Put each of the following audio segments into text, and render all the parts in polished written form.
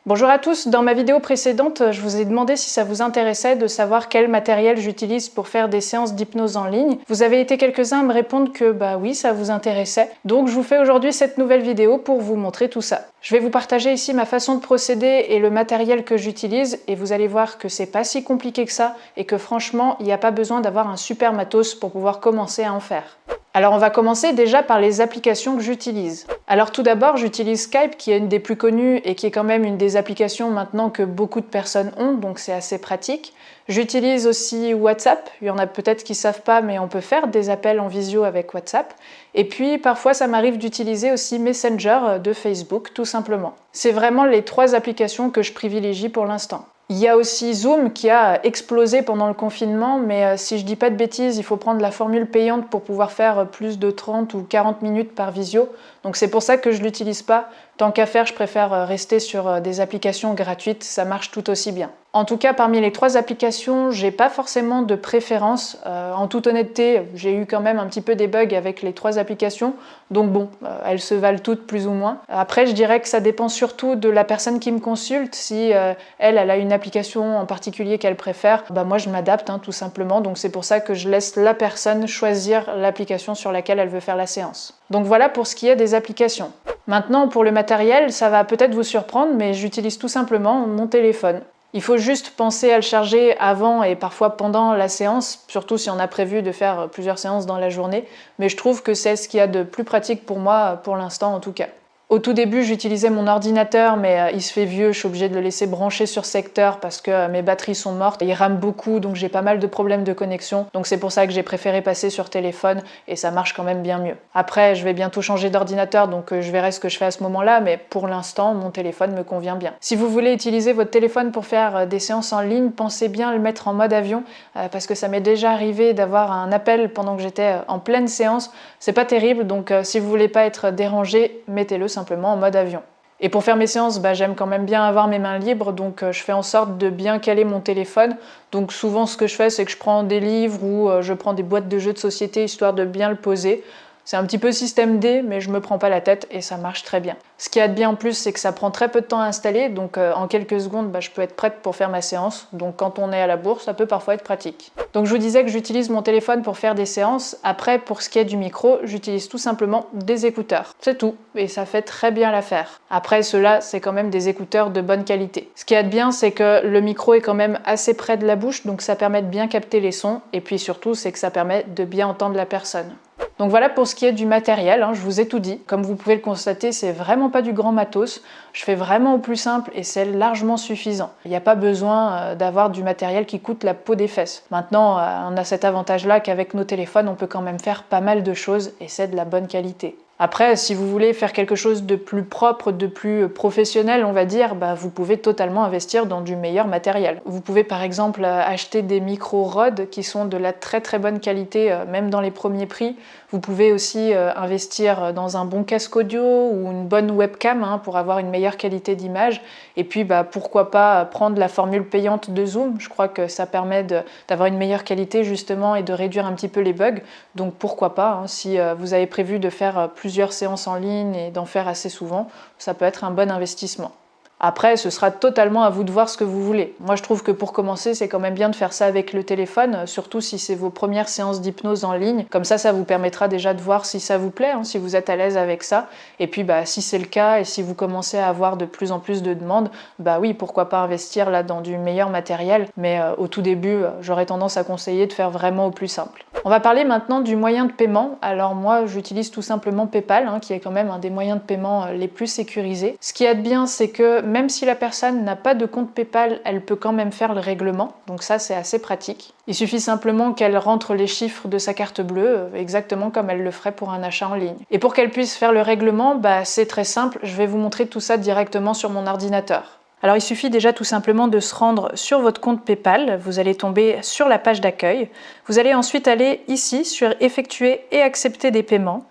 Bonjour à tous, dans ma vidéo précédente, je vous ai demandé si ça vous intéressait de savoir quel matériel j'utilise pour faire des séances d'hypnose en ligne. Vous avez été quelques-uns à me répondre que bah oui, ça vous intéressait. Donc je vous fais aujourd'hui cette nouvelle vidéo pour vous montrer tout ça. Je vais vous partager ici ma façon de procéder et le matériel que j'utilise et vous allez voir que c'est pas si compliqué que ça et que franchement, il n'y a pas besoin d'avoir un super matos pour pouvoir commencer à en faire. Alors on va commencer déjà par les applications que j'utilise. Alors tout d'abord, j'utilise Skype qui est une des plus connues et qui est quand même une des applications maintenant que beaucoup de personnes ont, donc c'est assez pratique. J'utilise aussi WhatsApp, il y en a peut-être qui ne savent pas, mais on peut faire des appels en visio avec WhatsApp. Et puis parfois ça m'arrive d'utiliser aussi Messenger de Facebook, tout simplement. C'est vraiment les trois applications que je privilégie pour l'instant. Il y a aussi Zoom qui a explosé pendant le confinement, mais si je dis pas de bêtises, il faut prendre la formule payante pour pouvoir faire plus de 30 ou 40 minutes par visio. Donc c'est pour ça que je l'utilise pas. Tant qu'à faire, je préfère rester sur des applications gratuites, ça marche tout aussi bien. En tout cas, parmi les trois applications, j'ai pas forcément de préférence. En toute honnêteté, j'ai eu quand même un petit peu des bugs avec les trois applications, donc bon, elles se valent toutes plus ou moins. Après, je dirais que ça dépend surtout de la personne qui me consulte. Si elle a une application en particulier qu'elle préfère, bah moi je m'adapte tout simplement. Donc c'est pour ça que je laisse la personne choisir l'application sur laquelle elle veut faire la séance. Donc voilà pour ce qui est des applications. Maintenant, pour le matériel, ça va peut-être vous surprendre, mais j'utilise tout simplement mon téléphone. Il faut juste penser à le charger avant et parfois pendant la séance, surtout si on a prévu de faire plusieurs séances dans la journée, mais je trouve que c'est ce qu'il y a de plus pratique pour moi, pour l'instant en tout cas. Au tout début, j'utilisais mon ordinateur, mais il se fait vieux, je suis obligée de le laisser brancher sur secteur parce que mes batteries sont mortes. Il rame beaucoup, donc j'ai pas mal de problèmes de connexion. Donc c'est pour ça que j'ai préféré passer sur téléphone et ça marche quand même bien mieux. Après, je vais bientôt changer d'ordinateur, donc je verrai ce que je fais à ce moment-là, mais pour l'instant, mon téléphone me convient bien. Si vous voulez utiliser votre téléphone pour faire des séances en ligne, pensez bien à le mettre en mode avion, parce que ça m'est déjà arrivé d'avoir un appel pendant que j'étais en pleine séance. C'est pas terrible, donc si vous voulez pas être dérangé, mettez-le simplement en mode avion. Et pour faire mes séances, j'aime quand même bien avoir mes mains libres, donc je fais en sorte de bien caler mon téléphone. Donc souvent ce que je fais, c'est que je prends des livres ou je prends des boîtes de jeux de société histoire de bien le poser. C'est un petit peu système D, mais je me prends pas la tête et ça marche très bien. Ce qu'il y a de bien en plus, c'est que ça prend très peu de temps à installer, donc en quelques secondes, je peux être prête pour faire ma séance. Donc quand on est à la bourse, ça peut parfois être pratique. Donc je vous disais que j'utilise mon téléphone pour faire des séances. Après, pour ce qui est du micro, j'utilise tout simplement des écouteurs. C'est tout, et ça fait très bien l'affaire. Après, ceux-là, c'est quand même des écouteurs de bonne qualité. Ce qu'il y a de bien, c'est que le micro est quand même assez près de la bouche, donc ça permet de bien capter les sons, et puis surtout, c'est que ça permet de bien entendre la personne. Donc voilà pour ce qui est du matériel, je vous ai tout dit. Comme vous pouvez le constater, c'est vraiment pas du grand matos. Je fais vraiment au plus simple et c'est largement suffisant. Il n'y a pas besoin d'avoir du matériel qui coûte la peau des fesses. Maintenant, on a cet avantage-là qu'avec nos téléphones, on peut quand même faire pas mal de choses et c'est de la bonne qualité. Après, si vous voulez faire quelque chose de plus propre, de plus professionnel, on va dire, vous pouvez totalement investir dans du meilleur matériel. Vous pouvez par exemple acheter des micros Rode qui sont de la très très bonne qualité, même dans les premiers prix. Vous pouvez aussi investir dans un bon casque audio ou une bonne webcam pour avoir une meilleure qualité d'image. Et puis pourquoi pas prendre la formule payante de Zoom. Je crois que ça permet d'avoir une meilleure qualité justement et de réduire un petit peu les bugs. Donc pourquoi pas, si vous avez prévu de faire plusieurs séances en ligne et d'en faire assez souvent, ça peut être un bon investissement. Après, ce sera totalement à vous de voir ce que vous voulez. Moi, je trouve que pour commencer, c'est quand même bien de faire ça avec le téléphone, surtout si c'est vos premières séances d'hypnose en ligne. Comme ça vous permettra déjà de voir si ça vous plaît, si vous êtes à l'aise avec ça. Et puis, si c'est le cas et si vous commencez à avoir de plus en plus de demandes, oui, pourquoi pas investir là dans du meilleur matériel. Mais au tout début, j'aurais tendance à conseiller de faire vraiment au plus simple. On va parler maintenant du moyen de paiement. Alors moi, j'utilise tout simplement PayPal, qui est quand même un des moyens de paiement les plus sécurisés. Ce qui est bien, c'est que même si la personne n'a pas de compte PayPal, elle peut quand même faire le règlement. Donc ça, c'est assez pratique. Il suffit simplement qu'elle rentre les chiffres de sa carte bleue, exactement comme elle le ferait pour un achat en ligne. Et pour qu'elle puisse faire le règlement, c'est très simple. Je vais vous montrer tout ça directement sur mon ordinateur. Alors il suffit déjà tout simplement de se rendre sur votre compte PayPal, vous allez tomber sur la page d'accueil, vous allez ensuite aller ici sur effectuer et accepter des paiements,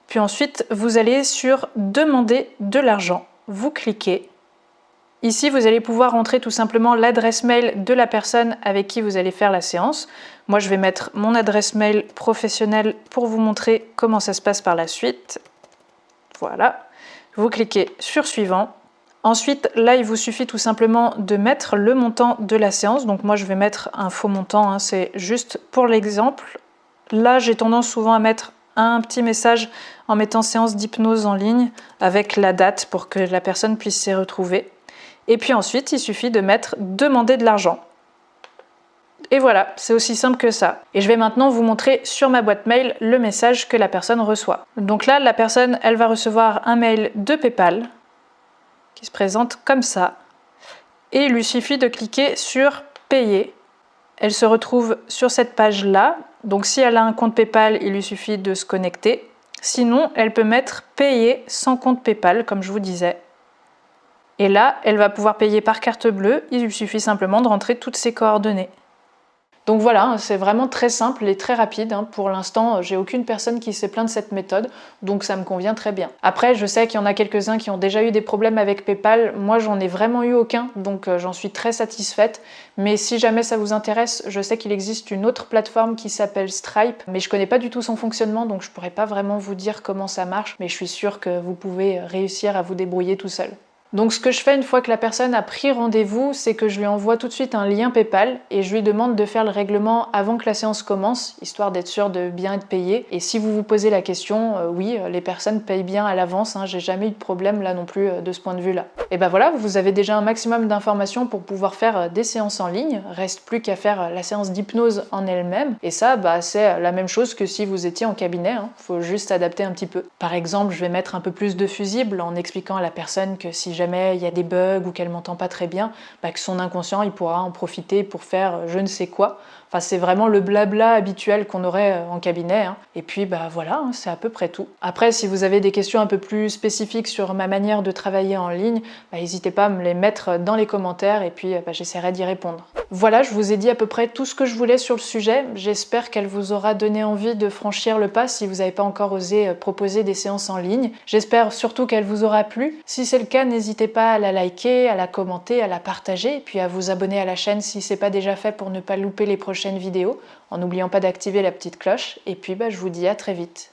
puis ensuite vous allez sur demander de l'argent, vous cliquez. Ici vous allez pouvoir entrer tout simplement l'adresse mail de la personne avec qui vous allez faire la séance. Moi je vais mettre mon adresse mail professionnelle pour vous montrer comment ça se passe par la suite. Voilà, vous cliquez sur suivant. Ensuite, là, il vous suffit tout simplement de mettre le montant de la séance. Donc moi, je vais mettre un faux montant, hein, c'est juste pour l'exemple. Là, j'ai tendance souvent à mettre un petit message en mettant séance d'hypnose en ligne avec la date pour que la personne puisse s'y retrouver. Et puis ensuite, il suffit de mettre demander de l'argent. Et voilà, c'est aussi simple que ça. Et je vais maintenant vous montrer sur ma boîte mail le message que la personne reçoit. Donc là, la personne, elle va recevoir un mail de PayPal qui se présente comme ça. Et il lui suffit de cliquer sur payer. Elle se retrouve sur cette page-là. Donc si elle a un compte PayPal, il lui suffit de se connecter. Sinon, elle peut mettre payer sans compte PayPal, comme je vous disais. Et là, elle va pouvoir payer par carte bleue. Il lui suffit simplement de rentrer toutes ses coordonnées. Donc voilà, c'est vraiment très simple et très rapide. Pour l'instant, j'ai aucune personne qui s'est plaint de cette méthode, donc ça me convient très bien. Après, je sais qu'il y en a quelques-uns qui ont déjà eu des problèmes avec PayPal. Moi, j'en ai vraiment eu aucun, donc j'en suis très satisfaite. Mais si jamais ça vous intéresse, je sais qu'il existe une autre plateforme qui s'appelle Stripe, mais je connais pas du tout son fonctionnement, donc je pourrais pas vraiment vous dire comment ça marche, mais je suis sûre que vous pouvez réussir à vous débrouiller tout seul. Donc ce que je fais une fois que la personne a pris rendez-vous, c'est que je lui envoie tout de suite un lien PayPal et je lui demande de faire le règlement avant que la séance commence, histoire d'être sûr de bien être payé. Et si vous vous posez la question, oui, les personnes payent bien à l'avance, j'ai jamais eu de problème là non plus de ce point de vue-là. Et ben voilà, vous avez déjà un maximum d'informations pour pouvoir faire des séances en ligne, reste plus qu'à faire la séance d'hypnose en elle-même. Et ça, c'est la même chose que si vous étiez en cabinet, faut juste adapter un petit peu. Par exemple, je vais mettre un peu plus de fusibles en expliquant à la personne que si jamais il y a des bugs ou qu'elle m'entend pas très bien, que son inconscient il pourra en profiter pour faire je ne sais quoi. Enfin, c'est vraiment le blabla habituel qu'on aurait en cabinet. Et puis voilà, c'est à peu près tout. Après, si vous avez des questions un peu plus spécifiques sur ma manière de travailler en ligne, n'hésitez pas à me les mettre dans les commentaires et puis j'essaierai d'y répondre. Voilà, je vous ai dit à peu près tout ce que je voulais sur le sujet. J'espère qu'elle vous aura donné envie de franchir le pas si vous n'avez pas encore osé proposer des séances en ligne. J'espère surtout qu'elle vous aura plu. Si c'est le cas, n'hésitez pas à la liker, à la commenter, à la partager et puis à vous abonner à la chaîne si ce n'est pas déjà fait pour ne pas louper les prochaines vidéos, en n'oubliant pas d'activer la petite cloche. Et puis je vous dis à très vite.